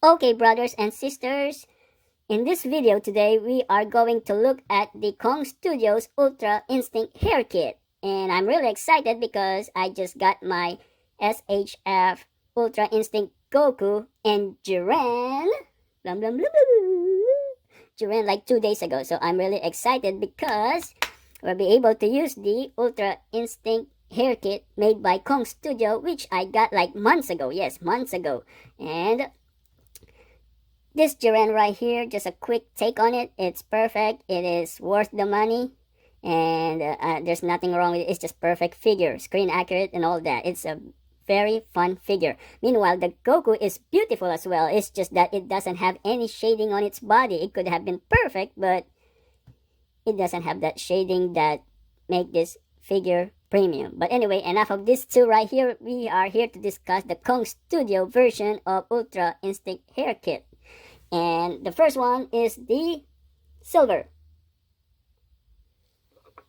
Okay, brothers and sisters, in this video today, we are going to look at the Kong Studios Ultra Instinct Hair Kit. And I'm really excited because I just got my SHF Ultra Instinct Goku and Jiren. Blum, blum, blum, blum. Jiren like 2 days ago. So I'm really excited because we'll be able to use the Ultra Instinct hair kit made by Kong Studio, which I got like months ago. Yes, months ago. And this jiren right here, just a quick take on it. It's perfect. It is worth the money. And there's nothing wrong with it. It's just perfect figure. Screen accurate and all that. It's a very fun figure. Meanwhile, the Goku is beautiful as well. It's just that it doesn't have any shading on its body. It could have been perfect, but it doesn't have that shading that make this figure premium. But anyway, enough of these two right here. We are here to discuss the Kong Studio version of Ultra Instinct Hair Kit. And the first one is the silver.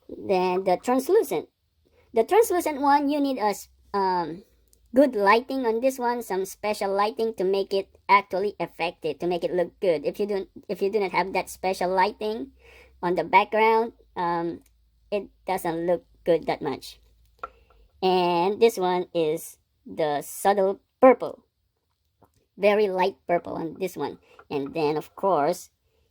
Then the translucent. The translucent one, you need a good lighting on this one, some special lighting to make it actually effective, to make it look good. If you do not have that special lighting on the background, it doesn't look good that much. And this one is the subtle purple. Very light purple on this one. And then, of course,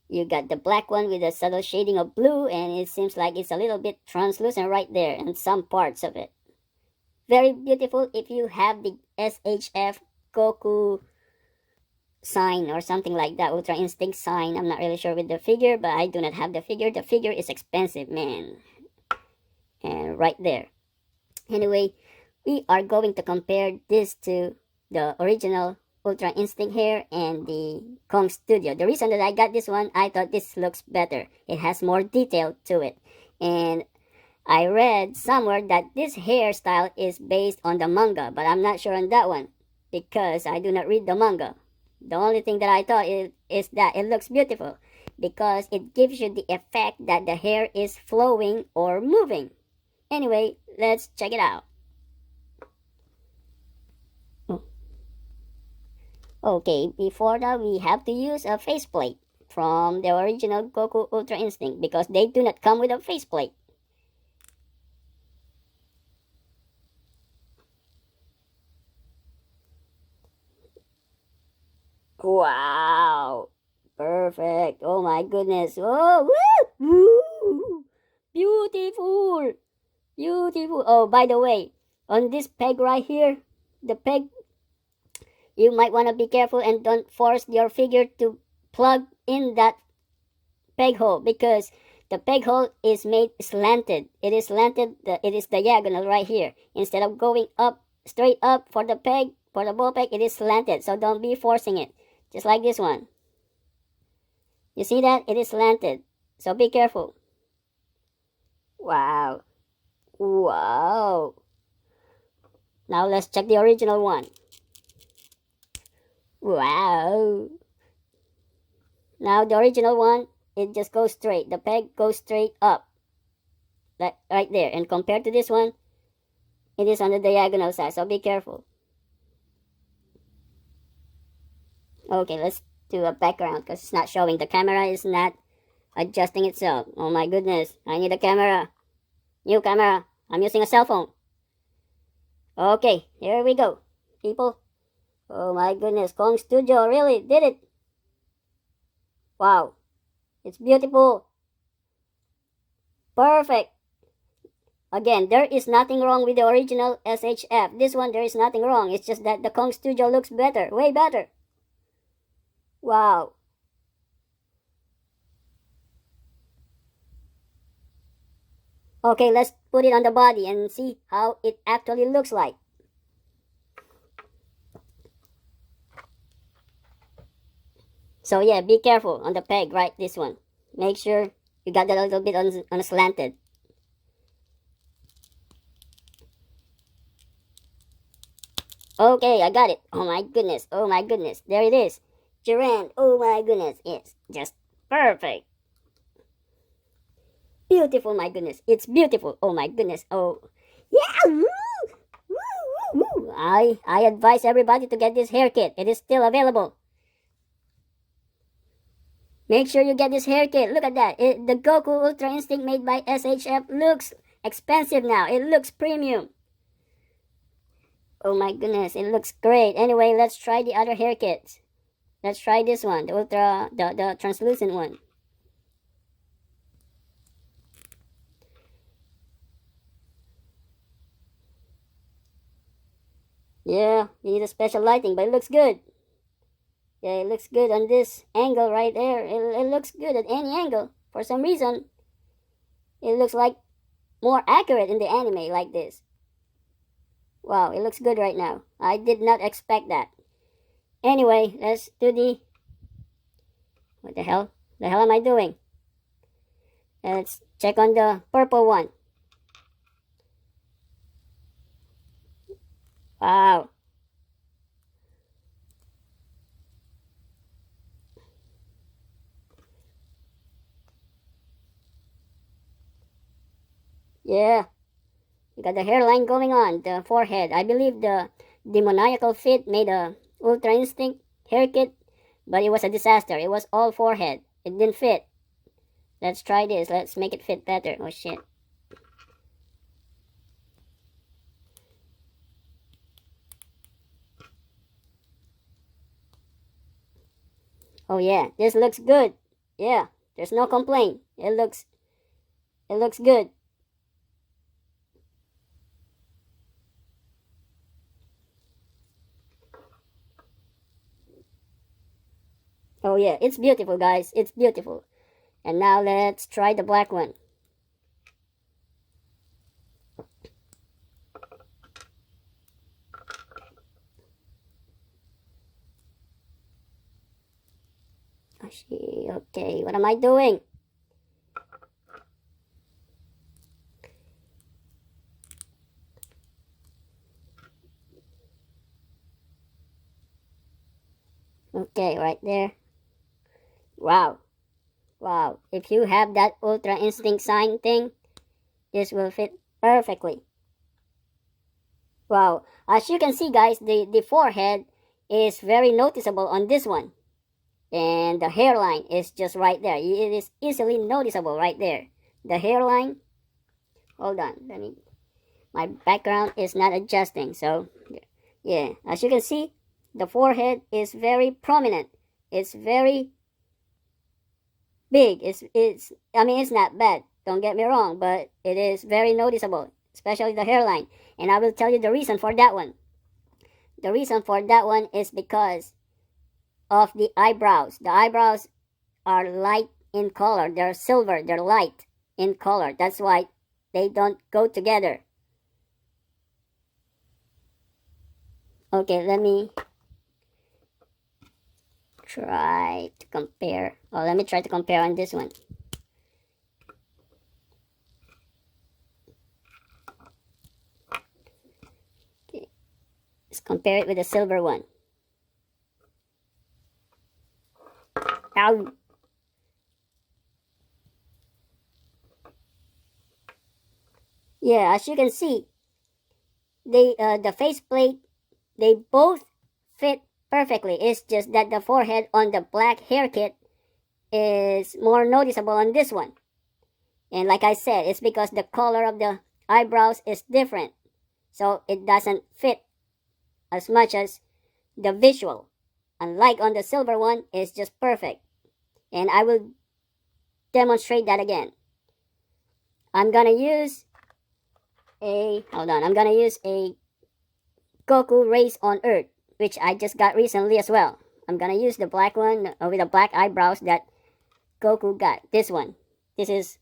you got the black one with a subtle shading of blue, and it seems like it's a little bit translucent right there in some parts of it. Very beautiful if you have the SHF Goku sign or something like that, Ultra Instinct sign. I'm not really sure with the figure, but I do not have the figure. The figure is expensive, man. And right there. Anyway, we are going to compare this to the original Ultra Instinct hair and the Kong Studio. The reason that I got this one, I thought this looks better. It has more detail to it. And I read somewhere that this hairstyle is based on the manga, but I'm not sure on that one because I do not read the manga. The only thing that I thought is that it looks beautiful because it gives you the effect that the hair is flowing or moving. Anyway, let's check it out. Okay, before that, we have to use a faceplate from the original Goku Ultra Instinct because they do not come with a faceplate. Wow! Perfect! Oh my goodness! Oh, woo! Woo! Beautiful! Beautiful! Oh, by the way, on this peg right here, the peg, you might want to be careful and don't force your figure to plug in that peg hole because the peg hole is made slanted. It is slanted, it is diagonal right here. Instead of going up, straight up for the peg, for the ball peg, it is slanted. So don't be forcing it. Just like this one. You see that? It is slanted. So be careful. Wow. Wow. Now let's check the original one. Wow. Now the original one, it just goes straight. The peg goes straight up. Like right there. And compared to this one, it is on the diagonal side. So be careful. Okay, let's do a background because it's not showing. The camera is not adjusting itself. Oh my goodness. I need a camera. New camera. I'm using a cell phone. Okay, here we go, people. Oh my goodness, Kong Studio really did it. Wow. It's beautiful. Perfect. Again, there is nothing wrong with the original SHF. This one, there is nothing wrong. It's just that the Kong Studio looks better. Way better. Wow. Okay, let's put it on the body and see how it actually looks like. So yeah, be careful on the peg, right? This one. Make sure you got that a little bit on a slanted. Okay, I got it. Oh my goodness. Oh my goodness. There it is. Jiren. Oh my goodness. It's just perfect. Beautiful, my goodness. It's beautiful. Oh my goodness. Oh. Yeah. Woo! Woo, woo, woo. I advise everybody to get this hair kit. It is still available. Make sure you get this haircut. Look at that. The Goku Ultra Instinct made by SHF looks expensive now. It looks premium. Oh my goodness, it looks great. Anyway, let's try the other haircuts. Let's try this one, the translucent one. Yeah, you need a special lighting, but it looks good. Yeah, it looks good on this angle right there. It looks good at any angle. For some reason, it looks like more accurate in the anime like this. Wow, it looks good right now. I did not expect that. Anyway, let's do the... What the hell? The hell am I doing? Let's check on the purple one. Wow. Yeah. You got the hairline going on, the forehead. I believe the demoniacal fit made a Ultra Instinct haircut, but it was a disaster. It was all forehead. It didn't fit. Let's try this. Let's make it fit better. Oh shit. Oh yeah, this looks good. Yeah, there's no complaint. It looks good. Oh yeah, it's beautiful, guys. It's beautiful. And now let's try the black one. Okay, what am I doing? Okay, right there. Wow. Wow. If you have that Ultra Instinct sign thing, this will fit perfectly. Wow. As you can see, guys, the forehead is very noticeable on this one. And the hairline is just right there. It is easily noticeable right there. The hairline. Hold on. My background is not adjusting. So, yeah. As you can see, the forehead is very prominent. It's very big. I mean, it's not bad. Don't get me wrong. But it is very noticeable. Especially the hairline. And I will tell you the reason for that one. The reason for that one is because of the eyebrows. The eyebrows are light in color. They're silver. They're light in color. That's why they don't go together. Okay, let me try to compare. Oh, let me try to compare on this one. Okay, let's compare it with the silver one. Ow. Yeah, as you can see, the faceplate, they both fit perfectly. It's just that the forehead on the black haircut is more noticeable on this one. And like I said, it's because the color of the eyebrows is different. So it doesn't fit as much as the visual. Unlike on the silver one, it's just perfect. And I will demonstrate that again. I'm gonna use a Goku Race on Earth, which I just got recently as well. I'm gonna use the black one with the black eyebrows that Goku got. This one. This is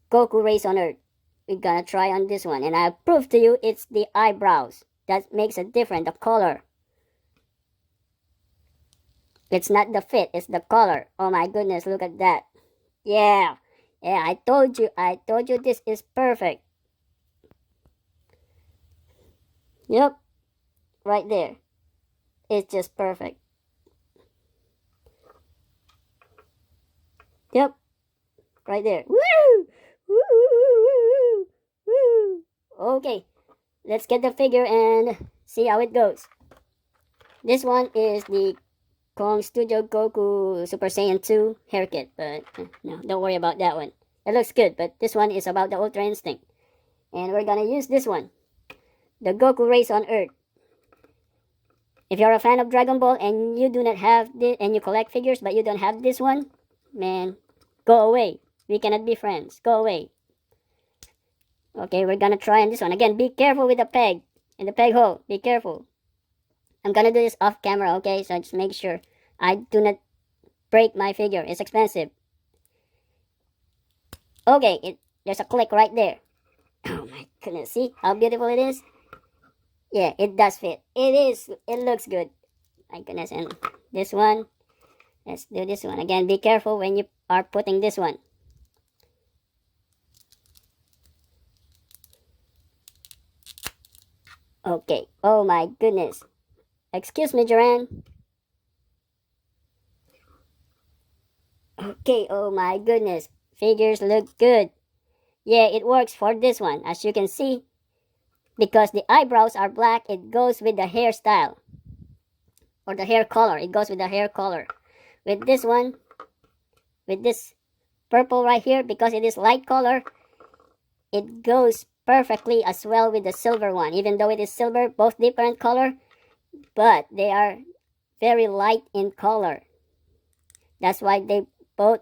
Goku Race on Earth. We're gonna try on this one. And I'll prove to you it's the eyebrows that makes a difference, the color. It's not the fit, it's the color. Oh my goodness, look at that. Yeah. Yeah, I told you this is perfect. Yep. Right there. It's just perfect. Yep. Right there. Woo! Woo! Woo! Woo! Okay. Let's get the figure and see how it goes. This one is the Kong Studio Goku Super Saiyan 2 haircut, but no, don't worry about that one. It looks good, but this one is about the Ultra Instinct. And we're gonna use this one, the Goku Race on Earth. If you're a fan of Dragon Ball and you do not have this, and you collect figures but you don't have this one, man, go away. We cannot be friends. Go away. Okay, we're gonna try on this one. Again, be careful with the peg and the peg hole. Be careful. I'm gonna do this off camera, okay? So just make sure I do not break my figure. It's expensive. Okay, there's a click right there. Oh my goodness, see how beautiful it is? Yeah, it does fit. It looks good. My goodness, and this one, let's do this one. Again, be careful when you are putting this one. Okay, oh my goodness. Excuse me, Jiren. Okay, oh my goodness. Figures look good. Yeah, it works for this one. As you can see, because the eyebrows are black, it goes with the hairstyle. Or the hair color. It goes with the hair color. With this one, with this purple right here, because it is light color, it goes perfectly as well with the silver one. Even though it is silver, both different color, but they are very light in color. That's why they both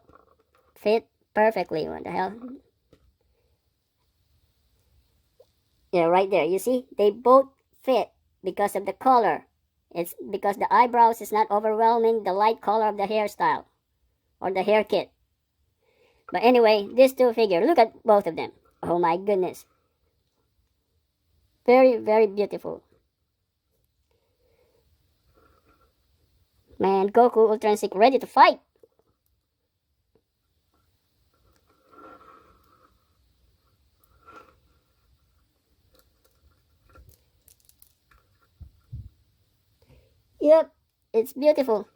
fit perfectly. What the hell? Yeah, right there. You see? They both fit because of the color. It's because the eyebrows is not overwhelming the light color of the hairstyle or the hair kit. But anyway, these two figures, look at both of them. Oh my goodness. Very, very beautiful. Man, Goku Ultra Instinct ready to fight. Yep, it's beautiful.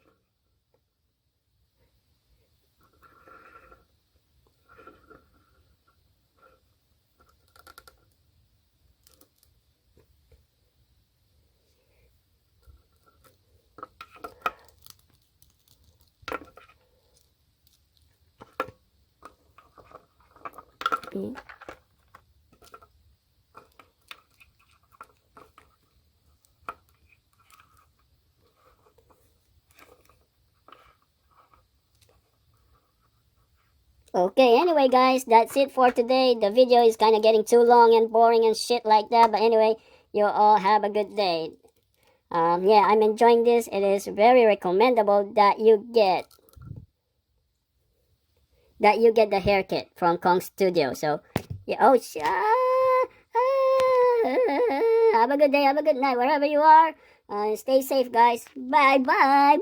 Okay, anyway guys, that's it for today. The video is kind of getting too long and boring and shit like that. But anyway, you all have a good day. Yeah, I'm enjoying this. It is very recommendable that you get the hair kit from Kong Studio. So, yeah, have a good day, have a good night, wherever you are. Stay safe, guys. Bye-bye.